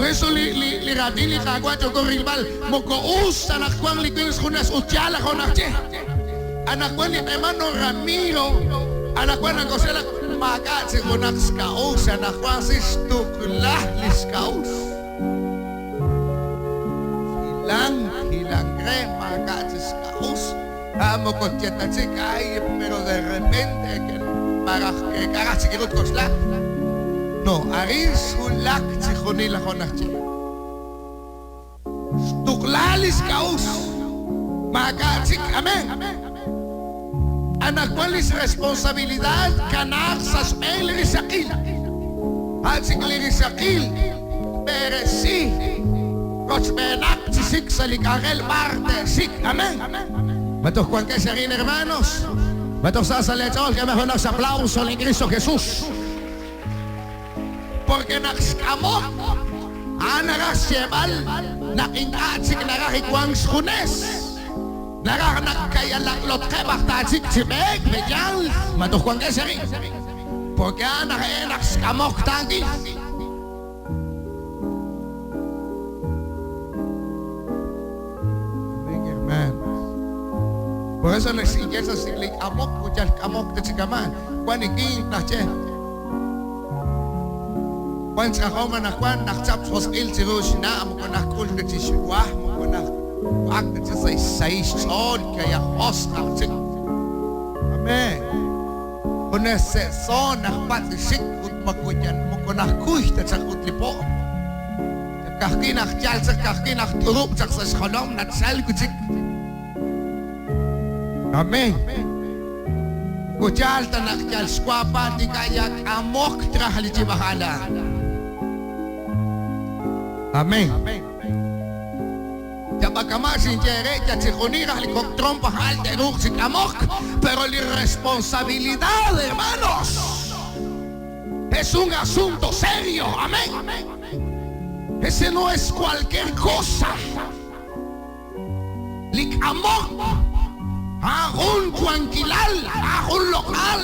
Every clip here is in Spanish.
eso li radili kagwacho ko rilbal mo ko us anak kwang likwing kunas utyala ko nakche. Anak kwang ni Emano Ramiro anak kwang ko sila magat si kunak skaus anak kwang si stuklah li skaus. Hilang crema magat si skaus. Amo ko tiyata si kay pero de repente que para que cagas si kirut kosla. No, aris hulak si khunila konakchi. Stuklalis kaus. Magatsik, amen. Anak walis responsabilidad kanak sa spell risakil. Hatsik risakil. Peresi. Koch benak sik sa likarel parte sik, amen. Batok cuan que serían hermanos. Batok sa salechol que mejor nos aplauso en Cristo Jesús. Porque nakskamo anarasyebal nakintatsik narakikwang skunes naranak kaya laklot kebak tatsik sibeg bejal matukwang keseri porque nakaskamok tagi amen. Por eso les ingesa siglik amok kuchal kamok tatsikaman kwaniking tache. Once ako manakwan nakchap sos il sirus na amo ko nakul ka chiswa mo ko nak wag ka sa son kaya host nakchik. Amen. Kunese son nakpat sik ut magkunyan mo ko nakuy ta sa utlipo. Kahkinak jal sa kahkinak turup sa shalom natsal kuchik. Amen. Kujal ta nakjal skwapa di kaya amok trahali jibahala. Amén. Ya para camar sin llegar, ya se unirá el trompa al de Ruxi Amok, pero la responsabilidad, hermanos, es un asunto serio. Amén. Ese no es cualquier cosa. Lik Amok, un tranquilal, un local,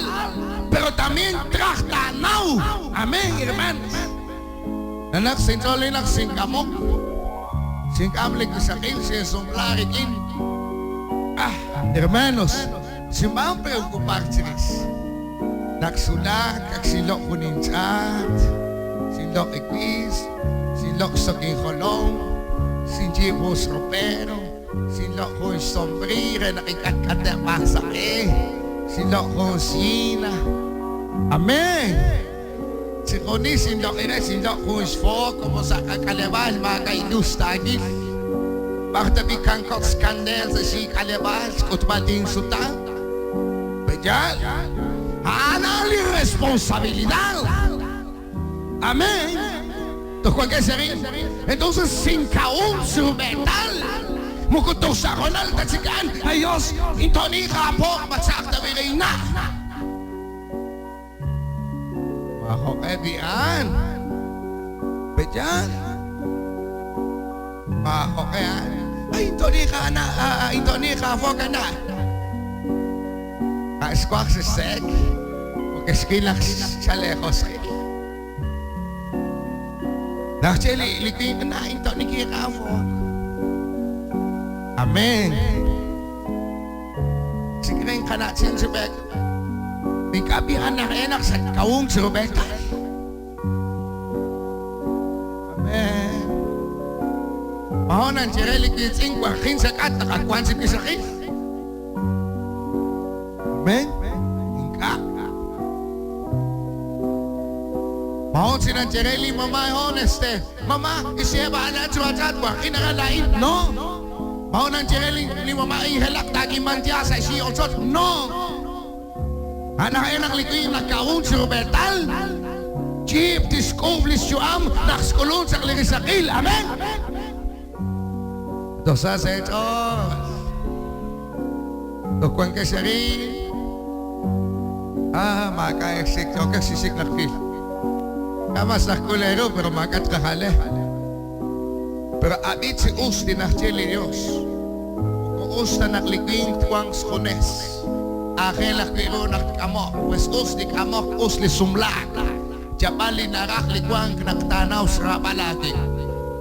pero también trachtanau. Amén, hermanos. Anak sinjoli nak singkamok, singkamlik sakil si sumlarikin. Hermanos, si mau preocupar chris, naksulak kag silok kuninchat, silok equis, silok soking holong, sinjibos ropero, silok kun sombrire nakikatkat masake, silok kun sina. Amen. Si Koni sindok kuis fo como sa kakalebal mga kainus tagil. Bakit bikang kot skandal sa si kalebal kot bating suta. Bejal. Anali responsabilidad. Amén. ¿Tú qué sería? Entonces sin caún su metal. Mukuto sa konal tatsikan. Ayos intoni kapo matsak na birina. Ako diyan. Bejan. Ako kaya. Ay, ito ni ka po ka na. Kaiskwak si Sek. Pagkaskilak sa lehos. Nakchili, likwin ka na. Ito ni ka po. Amen. Sikirin ka na sin si Bek. May kabihan na enak sa kawong si Rebecca. Amen. Mahonan si Relik Yitzing wakin sa kat nakakwan si Pisakis. Amen. Hingka. Mahon si Nanchereli, mama honeste. Mama, isiya ba alat suwatsat wakin nakalain? No. Mahon Nanchereli, ni mama ihelak tagi mantiya sa isi olsot? No. Anak-anak likoy nagkaroon si Robertal. Chief discoveries yuam nakskulon sa klirisakil. Amen. Dosa sa Diyos. Tukuan ka siya rin. Maka-eksik. Okay, sisik nakpil. Kamas nakulero pero makat kahale. Pero abit si us dinakchili Diyos. Kung us na naklikoy tuwang skunes. Akela kiro nakkamok, pues usli kamok, usli sumlak. Japali narak likwang naktanaw sa palagi.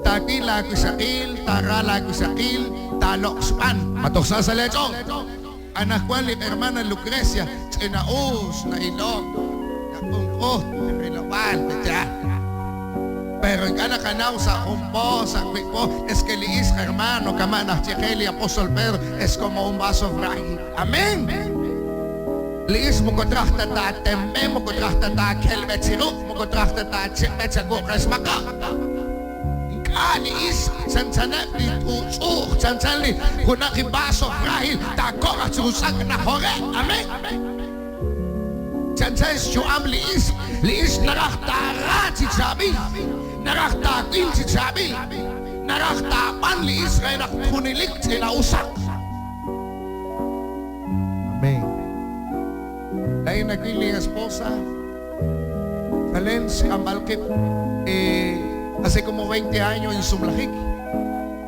Takila ko sakil, tarala ko sakil, talokspan. Matoksa sa lecho. Anak ko ni hermana Lucrecia, inaus na ilog, na ungkot, na rilawan, kaya. Pero en cada canal sa humbo, sa cuerpo, es que liis hermano, kamana, chikeli, apóstol Pedro, es como un vaso frágil. Amén. Liis mo ko trachta ta tembe, mo ko trachta ta kelmet sirup, mo ko trachta ta chikmet sa kukres maka. Liis, sansanap ni tutsuk, sansanli, kunaki vaso frágil, ta kora tsusak na hore. Amén. Sansan siyuam liis naraktara si Chabil. Naraktakin si Chabil. Naraktapan liis kaya nakunilik sila usak. Amén. Dahil naging esposa, Talens Kambalkip, hace como 20 años en Sumlahik.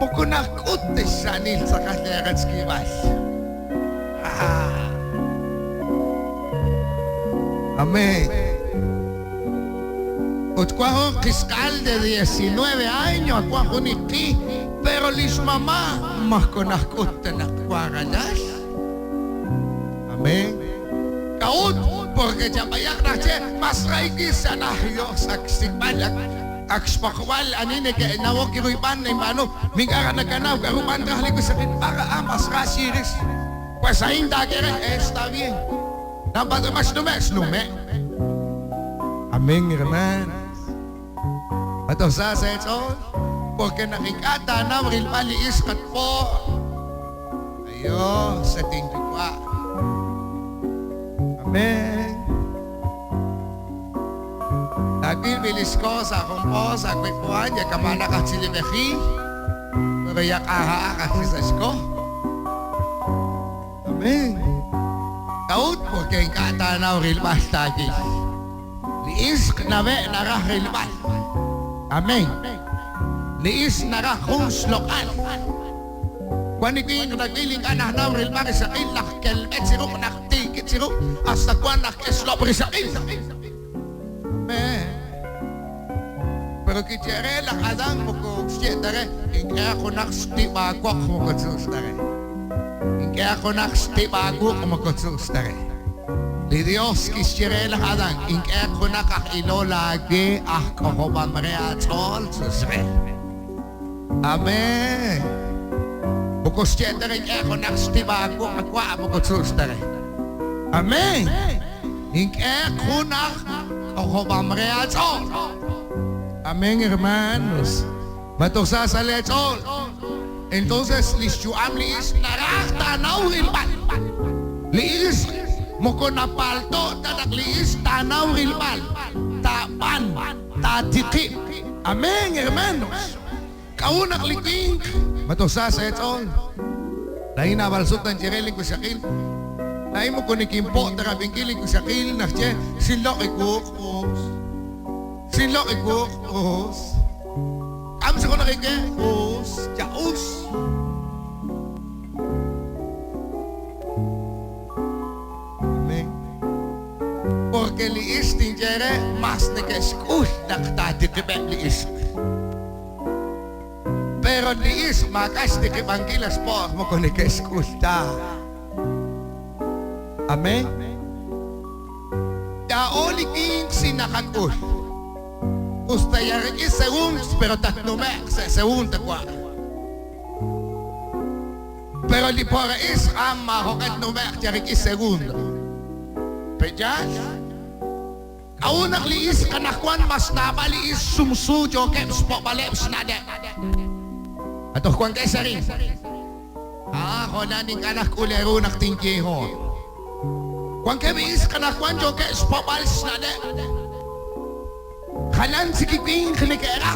Poco nakutes sanil sa kasyarat skibas. Amén. Otcuajo fiscal de 19 años, acuajo ni ti, pero lis mamá, más con ascute na cuagallas. Amén. Kaut, porque ya vayan a ser más raíces a Dios, axibalak, axpakwal, anine que nawo kiruipan na mano, mingara na kanaw, karupan trahali ko sa para amas rasiris. Pues ahí está bien. Dapat mas nume. Amén, hermanos. Matosas eso, porque nakikata na rilmaliis kat po. Ayo, sa tingkwa. Amén. Nagbibilis ko sa kumpo, sa kwekwan, ya kamana ka silimehi, pero ya kaha ka sisasko. Amén. Taut, porque kata na rilmas tagi. Liis na be nararilmas. Amén. Liis narahus lokal. Kung ikin nagpiling anak na rilmas sa ilak kelmet sirup naktikit sirup hasta kung nakeslop sa ilak. Amén. Pero kitire lang adang mo ko siyetare kaya ko naksti bago mo ko sustare. Kaya ko naksti bago mo ko sustare. Di Dios quisiera la hadan in kaya ko nakakilo lagi ako mamrea tol susre. Amen. Bukos siyetare kaya ko naksti bago akwa mo ko sustare. Amen. In kaya ko ako mamrea tol. Amén, hermanos. Matoksa sa lechol. Entonces, lisyuam liis narakta na urilban. Liis moko na palto tanak liis tanaw rilban. Tapan, tatiti. Amén, hermanos. Kaunak liking. Matoksa sa lechol. Lain na balsot ng tireling ko sakil. Lain mo ko nikimpo tarabing kiling ko sakil. Nakche, silok ikukos. Silok ikukos. Kamsa ko nakikikos. Jaus. Amen. Porque liis tingere mas nakeskus naktatitibet liis. Pero liis makas tikibangkilas po mo ko nakeskus ta. Amen. Daoli king sinakakus. Usted ya requiere segundos, pero no me segundo cuá. Pero el por es ama hogat no me ya requiere segundo. Pejas. Aún ang liis kanakwan mas nabaliis sumsujo ke spopaleps nade. Ato kwan kay sari. Honaning anak ulero nak tingkeho. Kwan kay biis kanakwan jo ke spopals nade. Kanan sikiping kinikera.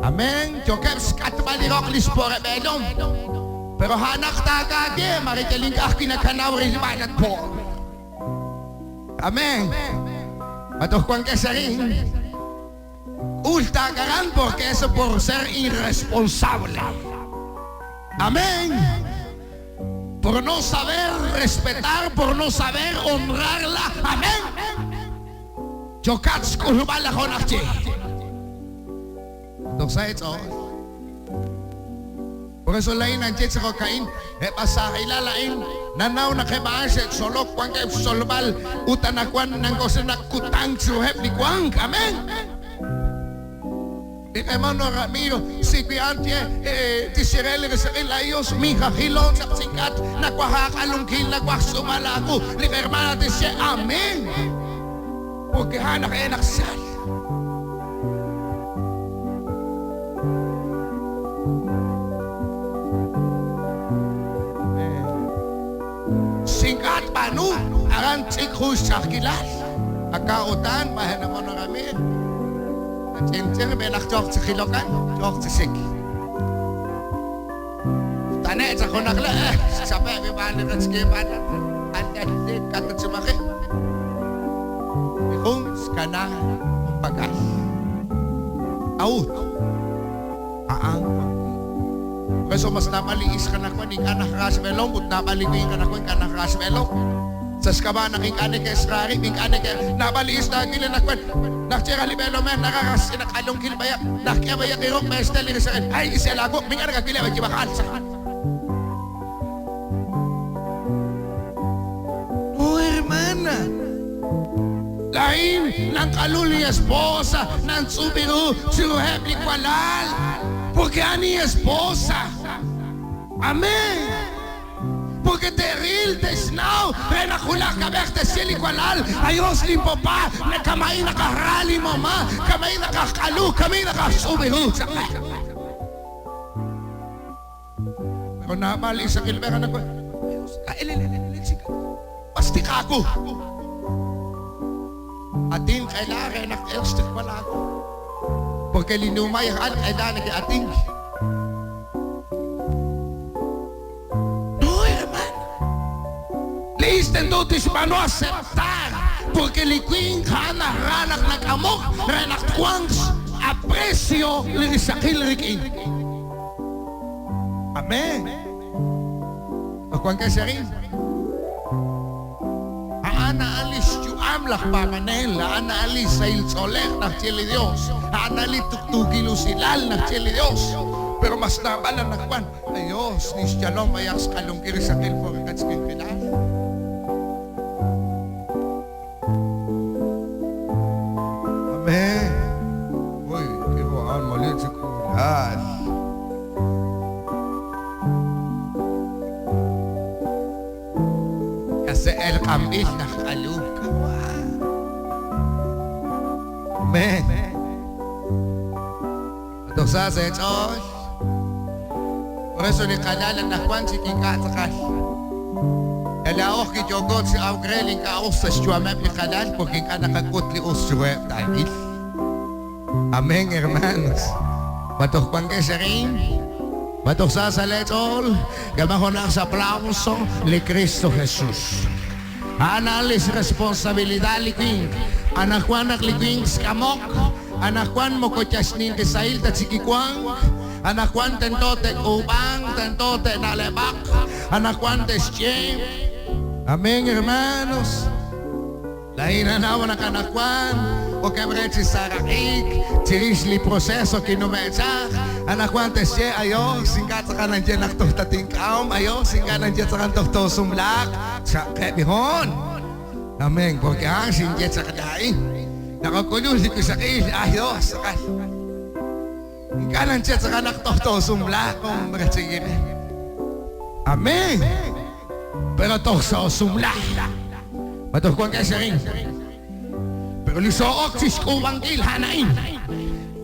Amen. Jokers katbalirok lispore bedom. Pero hanak tagage mariteling kinakanaw rilbanat po. Amen. Matukuan kesaring. Ultagaran porque eso por ser irresponsable. Amén. Por no saber respetar, por no saber honrarla. Amén. Jokats kurubala konakti. Doch sa ito. Por eso lain ang jet sa kokain, pasahay lalain, nanaw na kay Baashet, solok, kwang kay solbal, utanakwan ng kosa na kutang suhep ni kwang. Amen. Di kay Mano Ramiro, si Piantye, ti Sireli Resaril Ayos, Mika Hilon sa singkat, nakwahakalungkil, nakwasumalago, li kay hermana ti siya. Amen. Porque hanak ay naksal. Singkat panu, aran tikrus sa kilal. Akautan, bahan naman na kami. Tintin, benak jok sa kilokan, jok sa sik. Tanay, sa kunakla, sabay, bibalik at skipan. Andan, katat sumaki. Kung skana, pagay. Out. Aang. Kaso mas napaliis ka na kwan, ing anak rasmelong, but napaligoy ka na kwan, anak rasmelong. Sa skaba, naking anik kay Srari, ing anik kay napaliis na gila na kwan. Nakchera libelo men, nakakas, nakalong kilbaya, nakiyabaya kirok, may estel, ay, isialago, ming anak kagila, magkibakal sa kan. Oh, hermana. Lain ng kaluli esposa ng subiru siruhep likwalal porque ani esposa. Amen. Porque teril desnaw renakula kabek te silikwalal ayos limpo pa na kamay nakahrali mama kamay nakakalu kamay nakasubiru. Pero nabali sa kilbera na ko pasti kako ating kailangan na elstik pala ako. Porque linumay ang kailangan na ating. No, herman. Listen to this mano aceptar. Porque liquing hana-ranak nag-amok ranak kwangs apresyo lirisakil rikin. Amen. Pagkwang ka siya rin. Aanaalis yu amlak pamanela, aanaalis sa ilsolek ng Chile Dios, aanaalis tuktukilo silal ng Chile Dios. Pero mas nabalan na kwan, ayos, ni Shalom ayas kalungkiri sa kilpo kakatskin pinal. Amen. Uy, kiwaan malit sa kulas. Kasi el kamil nakaluka. Amen. Ito sa Diyos. Por eso ni kanalan na kwan si kikatakal. Kalaok ki jogot si Augreling kaos sa siyuamep ni kanal porque ka nakakutli uswep dahil. Amen, hermanos. Batok pang sa rin. Batok sa letol. Gamaho na sa aplauso ni Cristo Jesus. Analis responsabilidad liquing. Anakwanak liquing skamok. Anakwan mo kotyas nin kisail tat sikikwang. Anakwan tentote ubang, tentote nalebak. Anakwan teschem. Amen, hermanos. Lain na naman ang kanakwan. O kemret si Sarakik. Tirisli proseso kinumetsak. Anakwan teschem. Ayo, singkat sa kanan dyan nakto tatingkaum. Ayo, singkat na dyan sa kanto to sumlak. Sa kebihon. Amen. Porque ang singkat sa kadaing. Nakakulusik ko sa kil. Ayos. Kanan dyan sa kanak to sumlak. Kung magkatsigiri. Amen. Pero to sa sumlak. Matukuan kayo sa rin. Pero lisook sis kuwang kil hanain.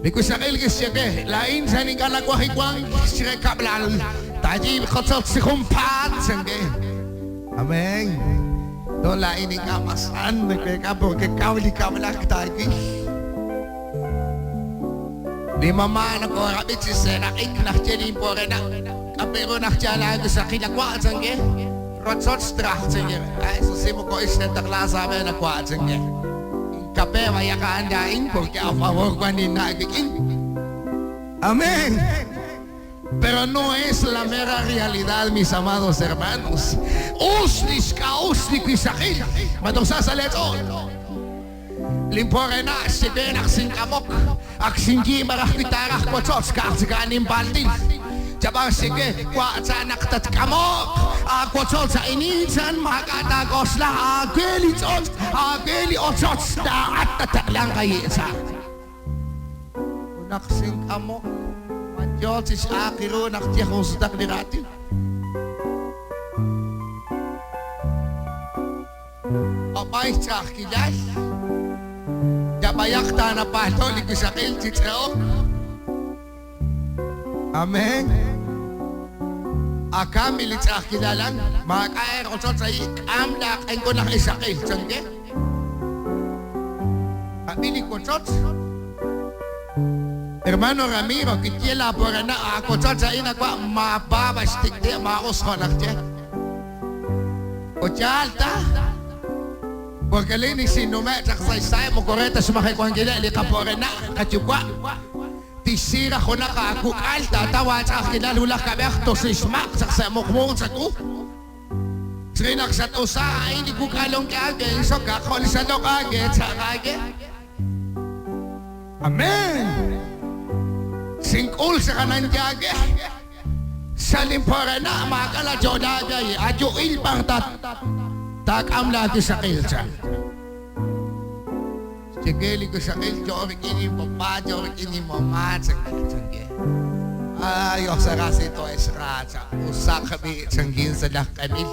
Di ko sa kil kasi ke. Lain sa ning kalagwahikwang sire kablal. Taji kotsot si kumpat. Sangge. Amen. Do lain ning kamasan. Nagkakabor kekawli kamalak tayo. Di mama na ko rapit si Serakik. Nakjelin po rin na. Kapero nakjala sa kilagwa. Sangge. Rotsot strach sangge. Ay susimo ko isnetak lasabe na kwa sangge. Kape vaya kaandain porque a favor cuando nagiging. Amén. Pero no es la mera realidad, mis amados hermanos. Usnis ka usnik isakil. Matosas sa leto. Limporena, sige naksin kamok. Aksingi marah kitarah kwatsot kanin baltin. Jabang sige, kwatsa naktat kamok. Kwatsot sa inisan makatagos la ageli otsot na at lang kayo isa. Naksin kamok. Madjot is akiro naktiyakos dak niratin. Apay sa kilay. Jabayak ta na patolik sa kiltitsaok. Amen. Akamilit sa kilalan. Makaer o sa ikamlak ay ko na isakil. Sangge? Kamilik ko sa Hermano Ramiro, kitiela por na ako sa inagwa mababastik di maos ko naktiya. O chalta. Porque lini sinume sa mo koreta sumakay ko ang gila lika por na katyukwa. Tisira ko na kaakuk alta tawa sa akin lula kabekto si smak sa mukmong sa ko. Srinak sa usa ay hindi ko kalong kage so kakol sa lokage sa kage. Amen. Singkol sa kanan jage. Sa limpara na makala jodagay adyo ilpang takam lagi sa kilsa. Sigeli ko sa kilsa orik ini papa orik ini mama sa kilsa. Ayaw sa kasi ito ay sarasa. Usak kami sanggin sa lakamil.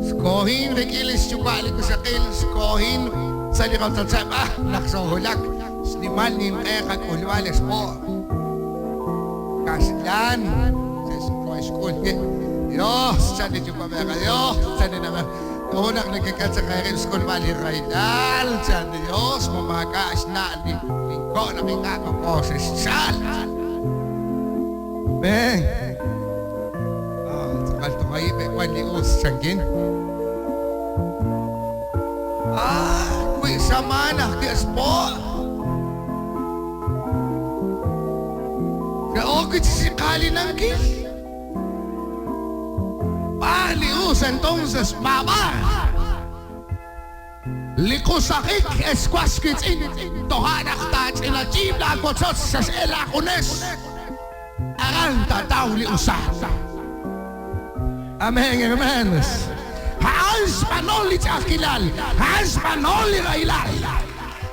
Skohin rikilis chukali ko sa kilsa. Skohin sa likang tatsab. Naksohulak. Sliman ni Mekak ulwales po. Kaslan. Sa school. Diyos, saan din yung pameka? Diyos, saan din naman? Unang nagkakat sa karin school mali Raydal. Saan din Diyos, mamakas na lingko na kinakaposes. Saan? Beng. Sakal to kayo, Bekwan lius, sangkin. Kuy sama na, kiyas po. Kaokit sisikali ng kil. Palius entonces baba. Likusakik esquaskit in tohanak tats in a jibla kotsot sa ela kunes. Aranta tauli usasa. Amen, hermanos. Haas panoli akilal. Haas panoli railal.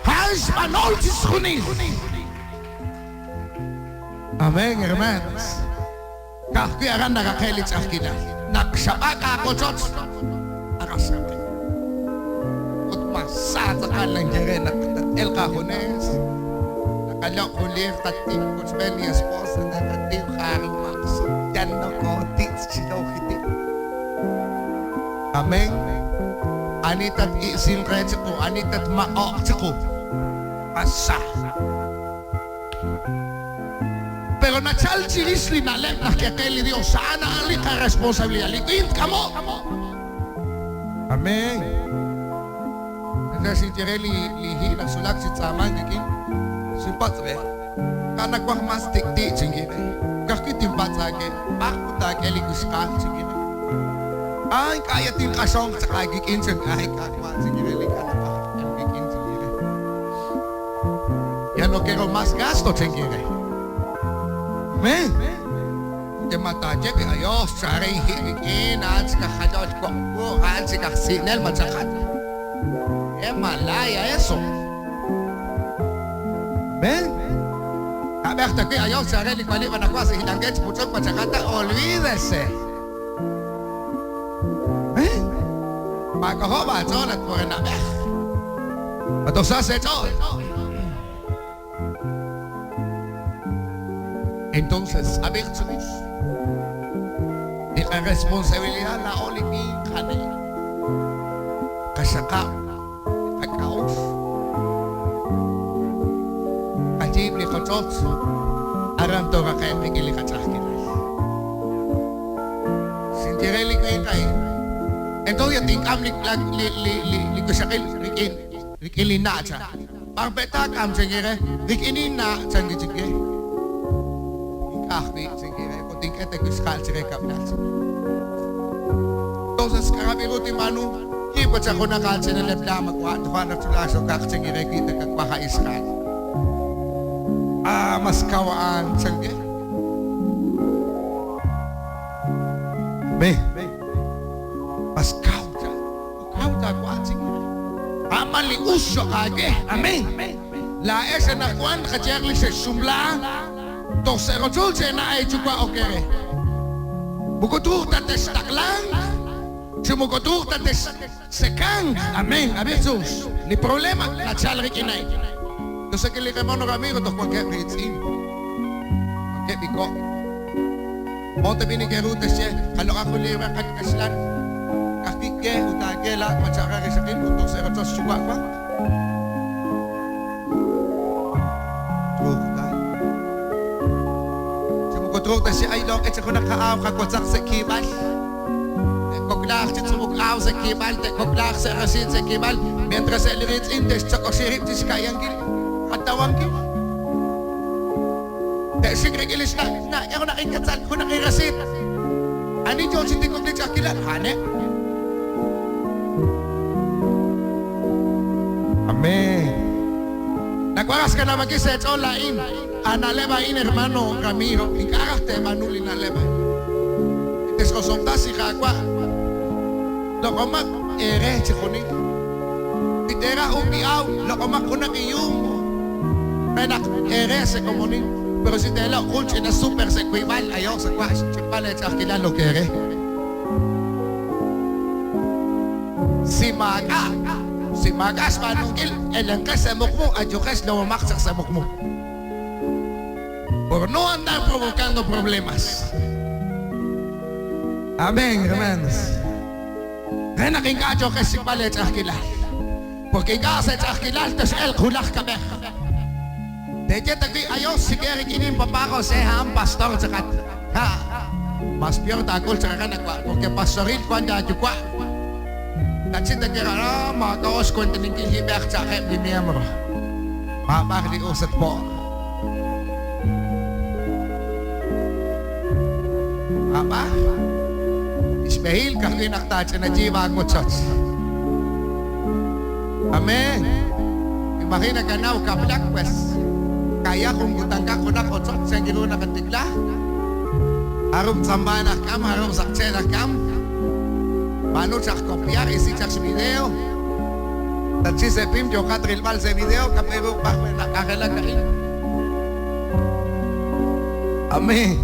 Haas panoli tiskunis. Amen, hermanos. Kahki aran nakakelit akilal. Nagsabak ako tots. Arasabi. At masatakan lang dyan el cajones. Nakalok ulir tatim kutsbel ni esposa na tatim karimax. Yan na ko tits silaw kiti. Amen. Anitat isin retsa ko. Anitat maok sa ko. Pasa. Pero nachalchiris linalem na kekeli Dios sana ali ka responsabilidad. Liquid kamo. Amen. Kasi si Tireli lihi na sulak si Tsaman dikin. Simpat be. Kanak wah mas tikti cingine. Kakit timpat lagi. Aku tak keli kuskal cingine. Ay kaya tin kasong sa kagikin sa kahit kakwa cingine likan pa. Kagikin cingine. Ya no quiero más gasto cingine. Amen. Di mataje kay ayos saring higikin at sa kakadot ko at sa kasinel matsakat. Malaya eso. Amen. Kabehta kay ayos saring kwali manakwa sa hilangget putok matsakata olvídese. Amen. Pagkahoba son at por na beh. Patosas ito. Entonces, a ver, la responsabilidad la olimpín kane. Kasaka, kakaos. Kajib ni kotot, aram to kakay pigili katsakilay. Sintireli ko yung kain. Ito yung tingkam li kusakil, rikilin na siya. Pagpetak am singire, rikinin na sangit-singire. Kahwi, sige, kuting kete kuskal sige kaplas. Entonces, karabiruti manu, Tipo sa kuna kalsa na lebla magkuhan na tulaso kaksa girekita kakwaha iskan. Mas kawaan sangge. Mas kauta. Kauta kuhan sige. Amali usyo kage. Amen. La esa na kuhan kajerli se sumla. Tok se rotul se na ay chukwa okere. Bukutur tates taklang. Sumukutur tates sekang. Amen. Abesos. Ni problema na chalri kinay. Dosa que le remano Ramiro to cualquier ritsin. Que pico. Monte bini que ruta se, halo ako lewa kan kaslan. Kakike utagela macara ke sakin untuk saya tos chupa kwa. Truta. Sumukutur si ay dok et ko nakaaw ka kwatsak sa kibal. Koklar sit sumukaaw sa kibal, te koklar sa rasin sa kibal. Mientras el ritsin des chako sirip tis kayangil. Matawang ki. Dahil sigregilis na ako nakikatsan ko nakirasit. Ani Diyos hindi ko nito kilala. Hane? Amen. Nagwaras ka na mag-iset online. Analeba in hermano Ramiro. Ikaraste manuli na leba. Ites ko somta si kakwa. Lokomak ere chikunin. Itera umiaw. Lokomak kunang iyong. Penak ere se comunin. Pero si te lo culche na super se cuival. Ayo se cuas. Chipale chakila lo que ere. Si magas manungil. Elangkas sa mukmo. Adyukas na mamaksak sa mukmo. Por no andar provocando problemas. Amén, hermanos. Kaya naking kadyo kasi pala chakila. Porque kasi chakila. Tas el kulak kabeh. Dejé tagwi ayos sigeri kinin papako se ham pastor sakat ha mas pior takol sa kanakwa porque pastoril kwanda jukwa tatsin tagera makaos kwenta ning hibek sa kay di miyembro mabak di usat po apa ismahil kakinak tatsa na jiwa ngutsot amen imagina kanaw ka black west kaya kung gutang ka kunak otsot sa giro na katigla arum sambana kam arum saktsena kam manu chak copiar isi chak video tatsi se pim jo katril mal se video kapebo pak na kakela kain amen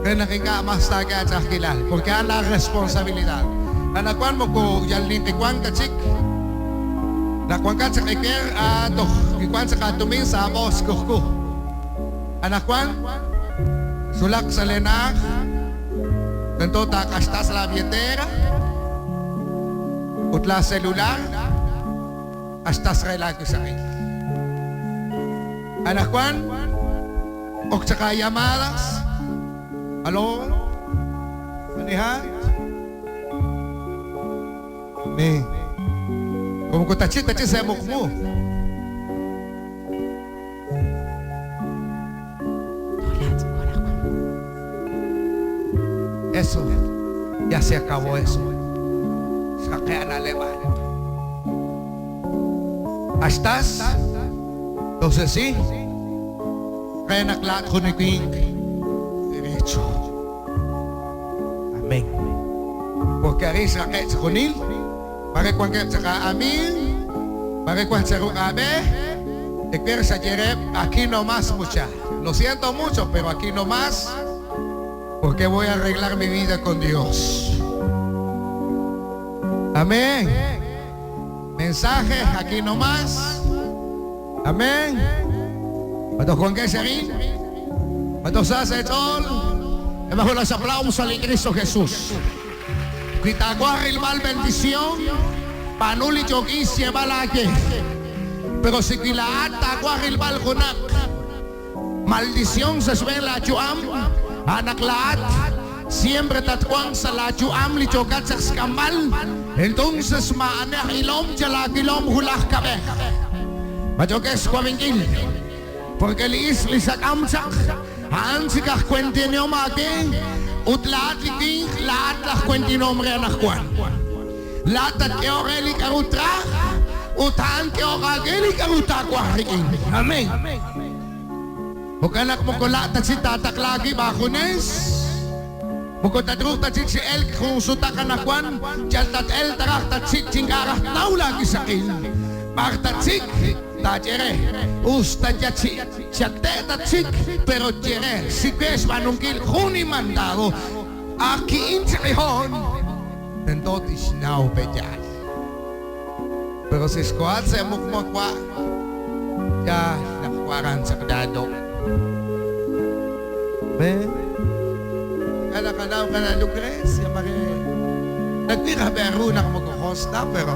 kaya nakinga mas taga at kilal porque ala responsabilidad anakuan mo ko yalin tikwan kachik nakuan ka sa kiker ato kikuan sa katuming sa amos kuku anakuan sulak sa lenak tanto takasta sa la billetera utla celular hasta sa relaki sa akin anakuan ok sa llamadas alo anihan me como que tachi sa mukmo. Eso, ya se acabó eso. Saquea la leva. ¿Estás? Entonces sí. Kaya naklat ko ni King. Derecho. Amén. Porque ahí se kaya sa kunil. Para kung kaya sa amin. Para kung sa rukabe. Pero sa Jereb, aquí nomás mucha. Lo siento mucho, pero aquí nomás. Porque voy a arreglar mi vida con Dios. Amén. Mensaje aquí nomás. Amén. Pato Juan Queserín. Pato Sasa Etol. Bajo los aplausos al Cristo Jesús. Quitaguar el mal bendición. Panuli Yoguis Balake. Pero si Quilaat Taguar el mal Junak. Maldición se sube la Chuam. Anak lahat, siempre tatuang sa lajuam li chokat sa skambal. Entonces maaneh ilom jala kilom hulah kabeh. Majokes kwamingil. Porque liis li sakamsak. Haan sikah kwentino maki. Ut lahat liting lahat lah kwentino mre anak kwan. Latat ke orelik arutra. Utaan ke oragelik aruta kwarikin. Amen. Bukanak mo ko latat si tatak lagi bakunes. Bukod tadruk tatsit si el kung suta kanakwan. Tiyal tat el tarak tatsit singkarah tau lagi sakin. Par tatsik tajere. Us tajatsi. Siyate tatsik. Pero jere. Si kes manungkil kuni mandaro. Akiin sa ihon. Tentot isnaw pejal. Pero si squad sa mukmakwa. Ya nakwaran sa kadado. Kanaw ka na Lucrecia, Maria. Nagtira-bero na magkukosta, pero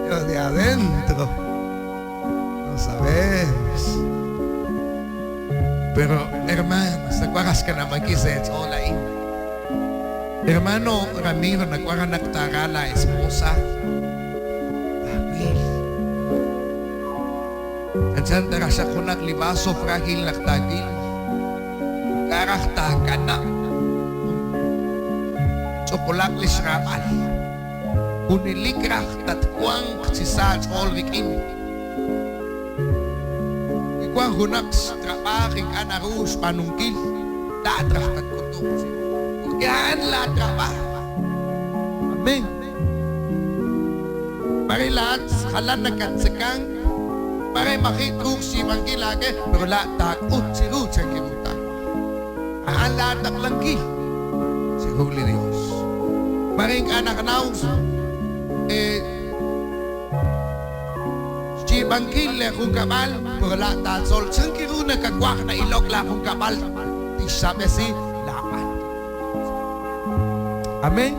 yo de adentro no sabes. Pero, hermanos, nagwaras ka naman kisets, olay. Hermano Ramiro, nagwaran nagtara la esposa. Abil. Ansan tara siya kung naglibaso, fragil nagtagil. Karakta ka na. Chokolak lisramal. Unilikrak tatkwang sisal olvikin. Ikwang hunak trapaking anarus panungkil. Latrak tatkutuk. Kayaan latrapa. Amen. Pare lahat kalan nagkatsikang. Pare makitruk si manggilage. Pero lahat takot si Ruth sa kiruta. Ang latak langki si Holy Dios. Maring anak naus si bangkil kung kabal pula tatsol sangkiru na kagwak na ilog la kung kabal isabe si lapan. Amen.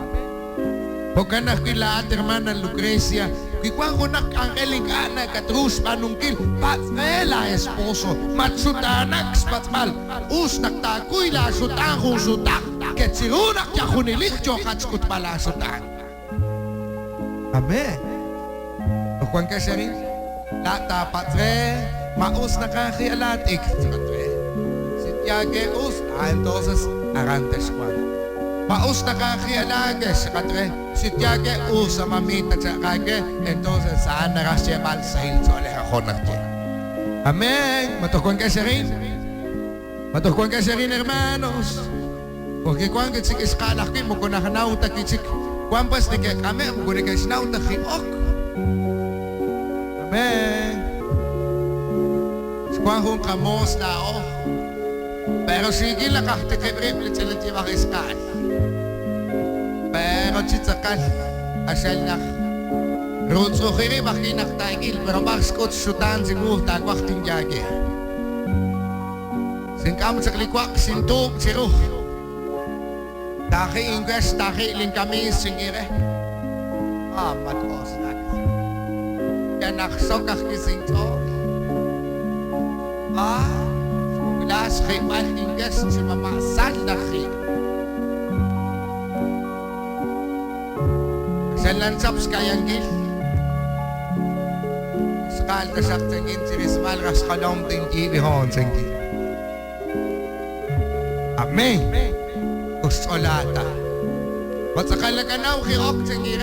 Bukan nak kilaat hermana Lucrecia Kikuan ko nakangkeling ka na katrus panungkil patrela esposo matsutanak spatmal us naktakuy la sutan kung sutak ketsirunak ya kunilik jo katskut pala sutan. Amen. Kikuan ka siya rin lata patre maus nakakialatik patre sityage us entonces arantes kwan maus nakakialages katre sityage usa mamita sa kage entonces saan narasyebal sa hilsole ako nagtira. Amen. Matukuan ka siya rin. Matukuan ka siya rin, hermanos. Porque kuan kitsik iskalaki mo kung nakanaw takitsik kuan pas ni kami mo kung nakasinaw takiok. Amen. Kuan kung kamos na o pero sige lang kaktikibrit sila tiwak iskal. Pero tsitsakan asal nak rutso kiri makinak tagil pero bakskot sutan siguro takwak tingjage singkam sa klikwak sintuk siru taki ingres taki iling kami singire matos nak kanak sokak kisingto gulas kipan ingres si mamasal naki Lansaps kayang gil. Skal ka siya tingin si Rizmal ras kalong tingin ihon tingin. Amen. Usolata. Matsakal na kanaw kiok tingin.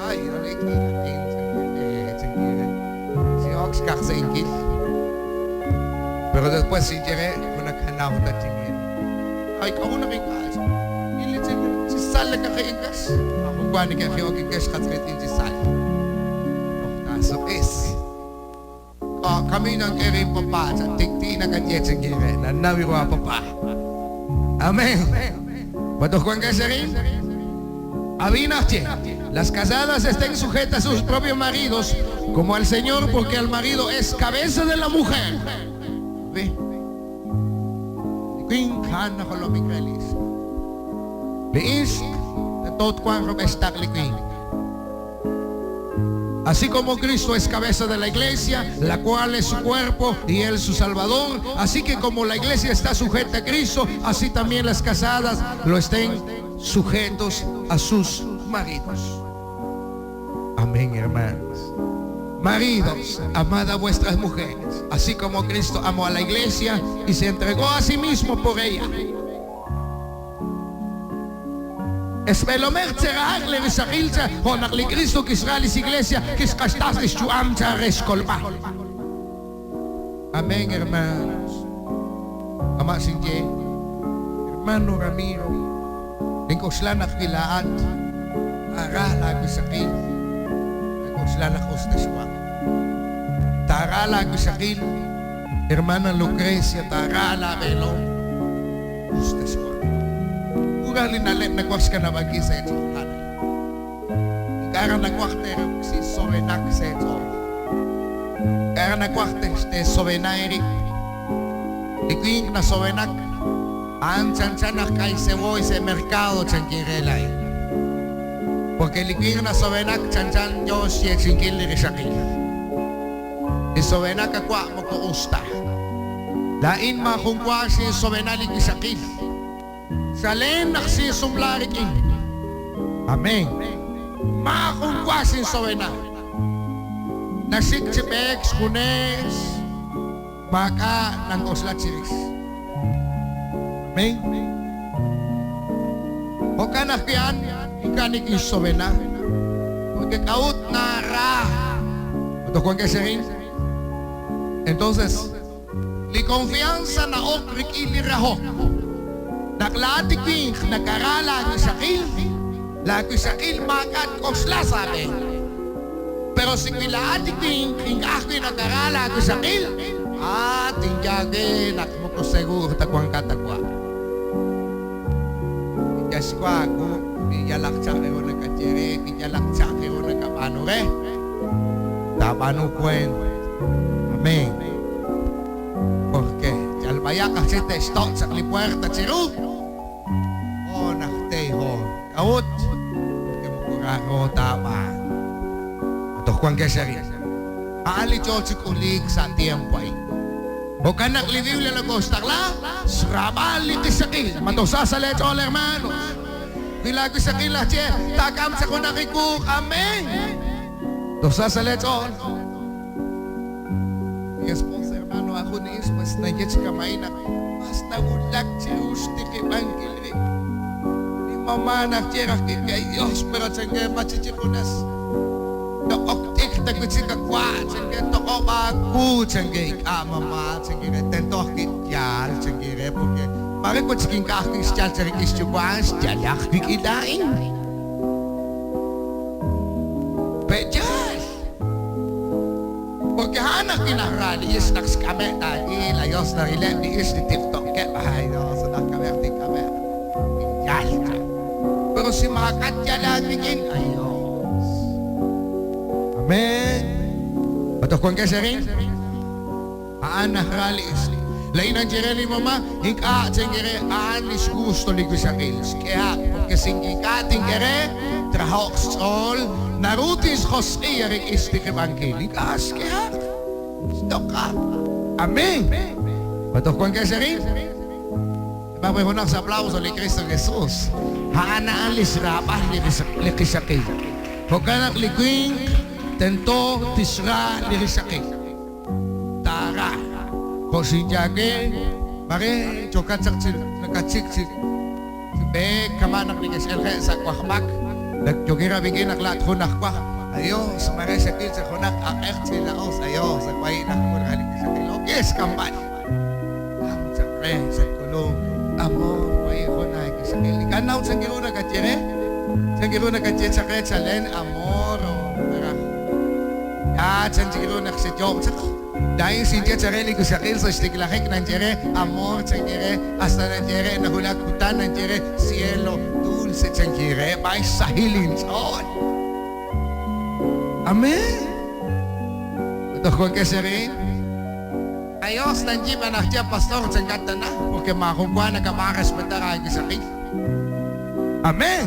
Ay, ulit tingin tingin. Si Ox kak sa ingil. Pero después si Jere kung nagkanaw na tingin. Ay, kung nakikas. Ilit si Sal na kakaigas. Kuan ni kaya okay guys katretin si Sal. So is. Kami nang kirim papa sa tikti na kanya singire na nawi ko papa. Amen. Bato kuan guys rin. Abinache. Las casadas estén sujetas a sus propios maridos como al Señor porque el marido es cabeza de la mujer. Ve. Queen kana ko lomikrelis. Leis así como Cristo es cabeza de la iglesia, la cual es su cuerpo y él su salvador, así que como la iglesia está sujeta a Cristo, así también las casadas lo estén sujetos a sus maridos. Amén, hermanos. Maridos, amad a vuestras mujeres, así como Cristo amó a la iglesia y se entregó a sí mismo por ella. Espelomer tserag le risakilcha o nakli Cristo kisralis iglesia kiskastas istuamcha reskolpa. Amén, hermanos. Ama sinje, hermano Ramiro, lingkoslanak kilaat, arala kisakil, lingkoslanak ustaswa. Tarala kisakil, hermana Lucrecia, tarala velo, ustaswa. Ugalin nalit nagwas ka na bagi sa ito. Ikaran nagwakte si sovenak sa ito. Ikaran nagwakte si sovenairik. Ikuing na sovenak. Ang chanchanak kay se voy se mercado chankirelay. Porque likuing na sovenak chanchan yo siya chinkili risakil. Si sovenak akwa mo ko usta. Lain makungkwa si sovenalik isakil. Salen naksi sumlariking. Amen. Makungkwasin sowena. Nasik cipek kunes maka nang oslat siris. Amen. Oka nakian ikanik sowena. Porque kaut nara. ¿Tocó que se Entonces, li confianza na okrik ili raho. Naklatik nakarala ni sakil, lagi sakil makat kosla sabi. Pero si kilatik king ako nakarala ni sakil, tingkage nakmuko seguro takwang katakwa. Ikaskwa ko, iyalak tsake ko nagkatire, iyalak tsake ko nagkapano re. Tapano kwen. Amen. Porque Almaya kasi testot sa klipuerta chiru. O nakteho. Kaut. Kemukuraho tama. Atokwan kesari. Aali chochik ulig sa tiempay. O kanak liviw lang agostakla. Srabali kisakil. Matosa sa lecho hermano. Bilago sa kila che. Takam sa kunakikuk. Amen. Tosa sa lecho. Ako na is mas nagyat sa kamay na mas nagulag siya usti kay Bangkilri. Ni mamanak siya kay Diyos pero sangga machichikunas. Dokoktik na ko siya kakwa sangga toko bagu sangga ikamama sangga tentoh kityal sangga porque pare ko siya kakis siya sa rikis chubas siya lak kikilain. Pedyas! Porque anak kinarali is naks kame tadi layos na rilem di is di TikTok ke bahay no sa kamer di kamer. Yalta. Pero si makat ya laging ayos. Amen. Patok kung kesering. Anak rali is lain ang jireli mama hingka singere anis gusto ligo sa kils. Kaya porque singikating kere trahok sol narutis khosiyari isti evangeli kas kaya stoka. Amen. Patok kung kesering. Ipapahunak sa aplauso ni Cristo Jesus. Haanaan lisrapah likisaki. Hukanak likuing tento tisra likisaki. Tara. Kosinjage, mare chokat saksil nakachik si be kamanak ni keselhe sa kwahmak. Nagjogira bigin naklat hunak kwa. Ayo, sumare sakil sa hunak akert sila os ayo sa kwai nak muralik sa kilogis kampan. Am sakre sa kulong amor kwai hunak sa kil. Kanaw sa giruna kachire. Sa giruna kachire sakre sa len amor o mara. Ya sa giruna sa job sa dahil sinja sarili ko sa kilso, stiglakik ng jere, amor ng jere, hasta ng jere, nahulakutan ng jere, cielo, dulce ng jere, may sahilin son. Amen. Ito kung kasi ayos ng jiba na siya, pastor, sa gata na, porque makukuha na kamakas matara ang sakit. Amen.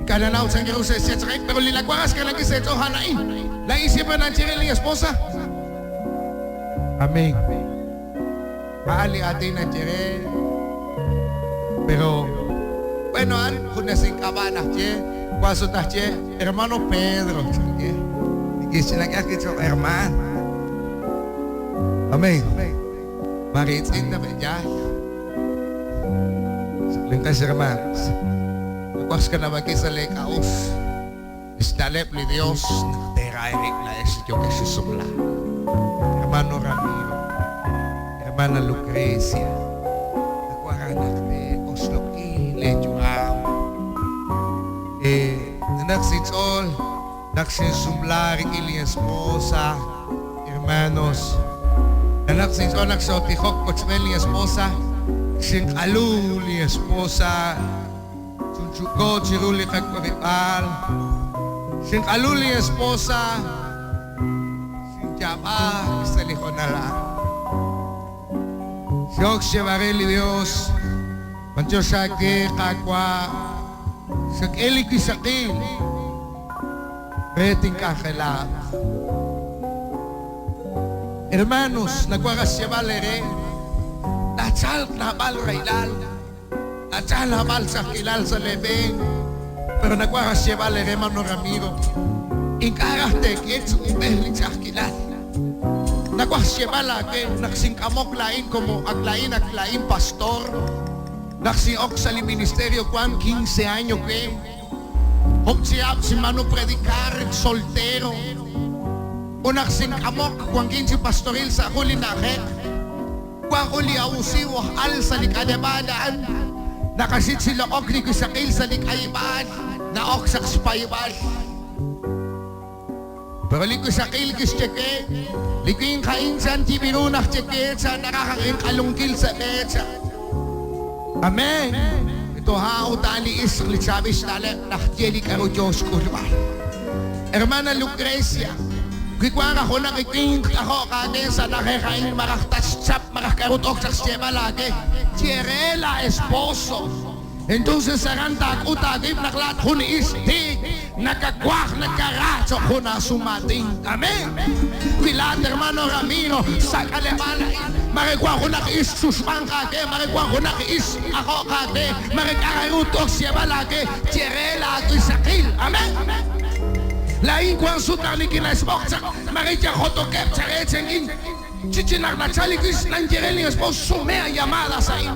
Kananaw sa giro sa sakit, pero lilagwakas ka lang kasi ito hanain. Naisipan ng siriling esposa. Amen. Maali atin ng siril. Pero, bueno, kung nasing kaba na siya, kwasot na siya, hermano Pedro. Hindi sila kakit sa herman. Amen. Maritin na ba dyan? Lengkas hermanos. Nakuas ka na magkisalik auf. Isdalep ni Dios. Nakteray na esyo kasi sumla. Hermano Ramiro. Hermana Lucrecia. Nakuaranak de Osloki. Lejo Ram. Nagsitsol. Nagsisumla. Rikili esposa. Hermanos. Nagsitsol. Nagsotihok. Kochmel ni esposa. Sing aluli esposa sunchuko chiruli kakoripal sing aluli esposa sing chapa istalijo na lang siok shevareli Dios mancho shake kakwa sakeli kisakil reting kakela hermanos nagwakasyabale Nachal nabal railal, nachal nabal sa kilal sa lebeng, pero nagwakasyebal hermano Ramiro, ingkarate kits umehling sa kilal. Nagwakasyebal ake, nagsingkamok lain como aglain pastor, nagsiok sa ministerio kwan 15 años ke, hopsiap si mano predicar soltero, o nagsingkamok kwan 15 pastoril sa huli na hek, Wakuli ausiwa al sa likadabadaan nakasit sila ok ni kusakil sa likayban na ok sa spayban pero likusakil kisyeke likuing kainsan tibirunak cheke sa nakakaking kalungkil sa mecha Amen ito hautali isli sabis talek nakjeli karo Diyos kurban Hermana Lucrecia Kikwa ako nakiking ako kage sa nakikain makaktatsap makakarutok sa siyema lagi. Tierela esposo. Entonces saranta utagib naklat hun istig nakakwak nakaracho ko na sumating. Amen. Pilat hermano Ramiro sa kalemana makikwa ko nakisusman kage makikwa ko nakis ako kage makakarutok siyema lagi. Tierela ako isakil. Amen. Lain kwan sutali kina spoksa maricha hotokep charecengin chichinak na chalikis nanjereli espos sumea llamada sa in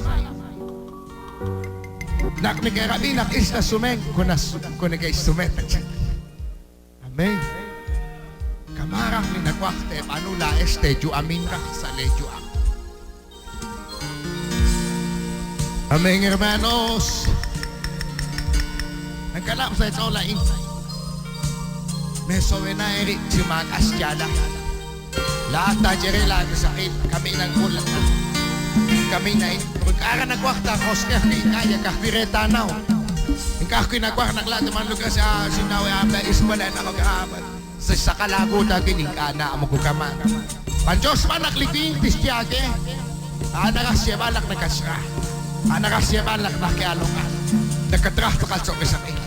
nak nikerabi nak isla sumeng kuna kay sumeta Amen kamarang ni nakwakte anula este ju aminka sa leju Amen hermanos nagkalap sa ito lain Meso na eri simakas jada. Lahat na jere lagi sakit kami nang ulat. Kami na pagkara nagwakta koska kaya kahpireta now. Ingkah kinagwak naglat man lugar sa sinawi aba ismala na mag-aabad. Sa sakalago na ginikana amo ko kaman. Panjos man nakliping tistyage. Nakasyabalak nakasra. Nakasyabalak nakialungan. Nagkatraht pa kalso kasakit.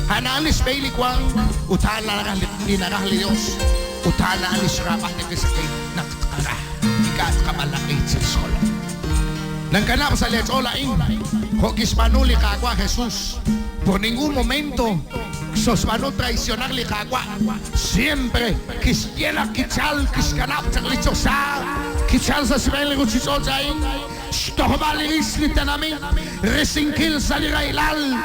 Hanalis Bailey kwang utala ni narahli Diyos utala alis rapat na kisakay nakakara ikat kamalakay sa solo nang kanap sa lecholain hokis manuli kakwa Jesus por ningún momento sos manu traicionarli kakwa siempre kiskiela kichal kiskanap sa lichosa kichal sa sibeli kuchisosain stohbaliris ni tanami resingkil sa lirailal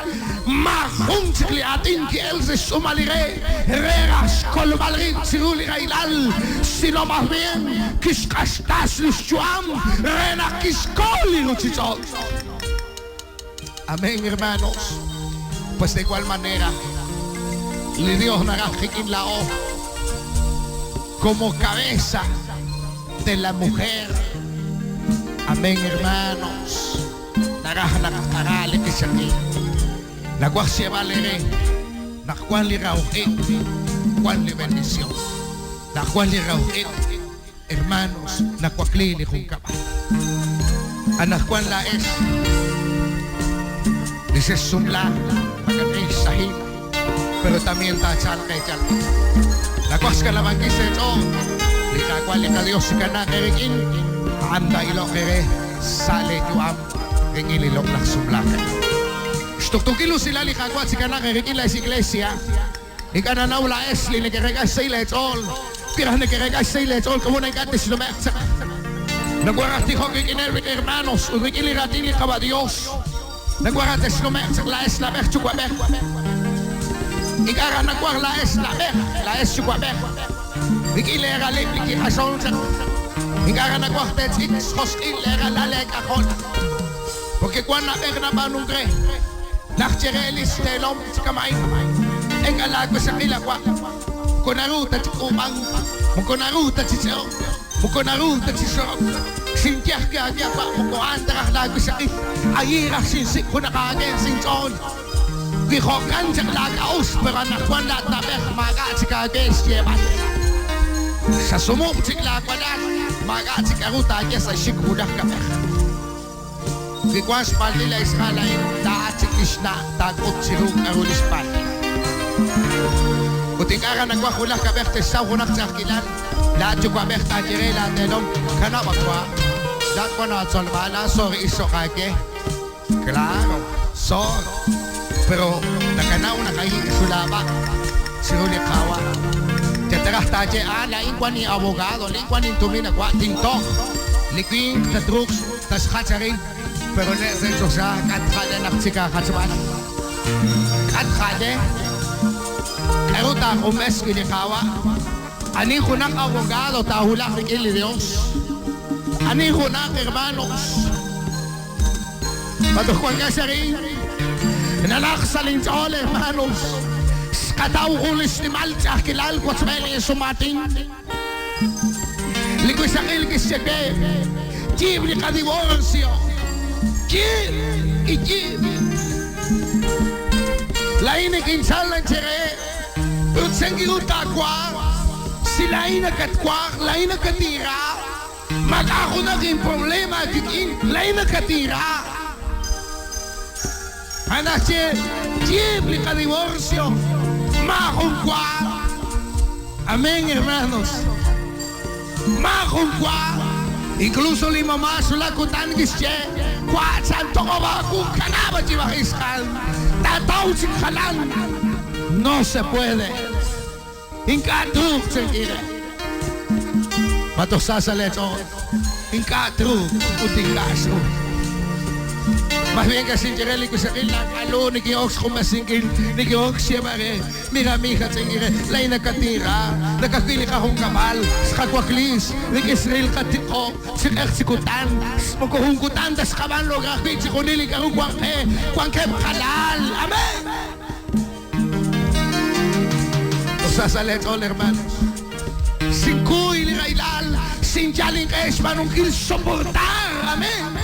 mahunchli atin ki else sumalire regas kolbalrin siruli railal sino más bien kiskastas lischuam rena kiskoli luchichol Amén hermanos pues de igual manera le Dios nagajikin lao como cabeza de la mujer Amén hermanos nagahanakakali kisaki Nakuha siya balere, nakuha li rauhit, kuha li bendición. Nakuha li rauhit, hermanos, nakuha klili kung kapal. Anak kuha la es, dice sumla, magandang sahil, pero también tachal kay chal. Nakuha ka lamang kisa ito, li nakuha li ka Diyos ka na kerikin, anda ilo kere, sale juam, kengililok na sumla kayo. Tuktukilo sila li kagwat si kanang kerikin la iglesia. Ikananaw la esli nagregas sa ilets all. Pirah nagregas sa ilets all como na gates lumeksa. Nagwarati ko kikinerwit hermanos, urikili ratili kawa Dios. Nagwarates no mer laes la mer chukwaber. Igara nagwar laes la mer laes chukwaber. Ikilera lipli asol. Igara nagwar tet x hoskilera la lek akol. Porque cuando na banung gre. Nachterelis telom tkamay. Engalag sa kilakwa. Konaruta tkumang. Mukonaruta tseo. Mukonaruta tseo. Sintiah kaya pa mukoandrah lagu sa kit. Ayirah sinsik kunakagen sinton. Gihokan sa lagaus pero nakwan lat na beh magat sa kages yeban. Sa sumum siklakwanan magat sa karuta niya sa shikudah ka beh. Gikwas palila iskalain daat si Krishna takot sirug arulis palila. Kutingara nagwakulah ka beh tesaw kunak sa kilan. Lahat yung kwabek tajire lahat elom kana magwa. Lahat ko na solbala sorry iso kake. Claro, sorry. Pero nakanaw na kayo sulaba. Siruli kawa. Teterah taje lain kwa ni abogado, lain kwa ni tuminagwa tintok. Likwing tatruks tas khatsarin. Pero nesenso sa katkade naksika katsabana. Katkade. Pero ta kumes kinikawa. Ani kunak abogado tahulak ni Kili Dios. Ani kunak hermanos. Patukuan ka sa rin. Nanaksalin sa ole hermanos. Kataw ulis ni Malcha kilal ko sa meli sumating. Likoy sa kilkis siya ke. Jibli ka divorsyo. Jib. Lain na kinsal ng sire. Pero sengi utakwa. Sila ay nakatkwa. Lain na katira. Mag-ako naging problema. Lain na katira. Anak siya. Jibli ka divorsyo. Makunkwa. Amén, hermanos. Makunkwa. Incluso li mamá sulakutan gisye. Kwa santo ko ba kung kanaba si Makiskal. Tataw si kalan. No se puede. Inkatruk si kire. Matok sasalet o. Inkatruk. Uting kaso. Más bien que sin llegar a sa kila, alo ni kioks kumasingkil, ni kioks siya mare, mira mika singire, lay nakatira, nakakili ka kong kapal, sa kakwaklis, ni Israel katiko, si eksikutan, magkuhungkutan, das kaban logakit, si kunili ka kong kwangke kalal, amen! Sasalet all hermanos, sin kuy ni kailal, sin jaling es manungkil soportar, amen!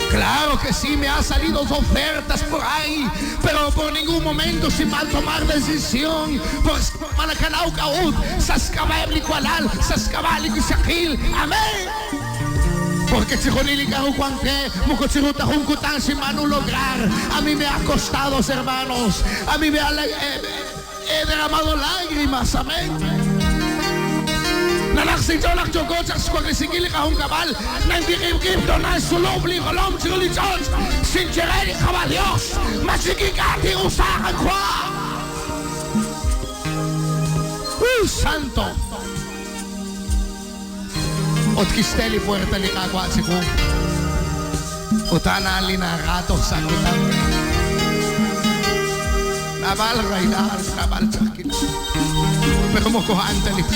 Claro que sí, me han salido ofertas por ahí, pero por ningún momento sin mal tomar decisión. Pues Malacanau Caud, Sascabel y Kualal, Sascabal y Sakil, amén. Porque si con el Icaro Juanque, Mucochiruta Juncutan sin mano lograr, a mí me ha costado, hermanos, a mí me ha derramado lágrimas, amén. Nalaksin jolak jogot sa squagrisigili kahong kabal nang dikib-kib doon na sulobli kolom siguli George sincereri kabalios masigigati usakan kwa santo ot kisteli puerta ni kagwa siku utana linarato sa kitang nabal railar nabal sakit pero mo kuhaan talip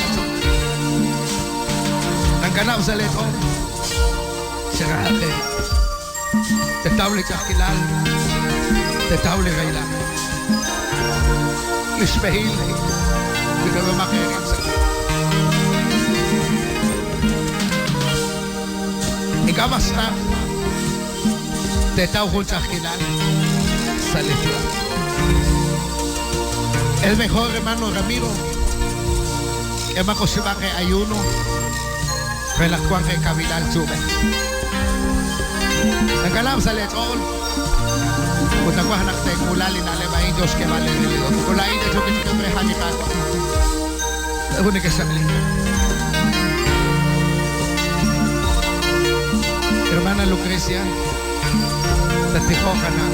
Nangganap sa leto, sirate, tetawli kakilal, tetawli kailan. Ismahil, hindi ka ba makirin sa ikamas na, tetaw kong kakilal sa leto. El mejor hermano Ramiro, ema ko si Bake Ayuno, Relakuan kay Kabilal Sube. Nagkalam sa letol. Kung nakuha anak tayo kulali na lemay Diyos ke vale nilito. Kulay na Diyos ke prehani pa ako. Ako ni kasangling. Hermana Lucrecia, tatiho ka na.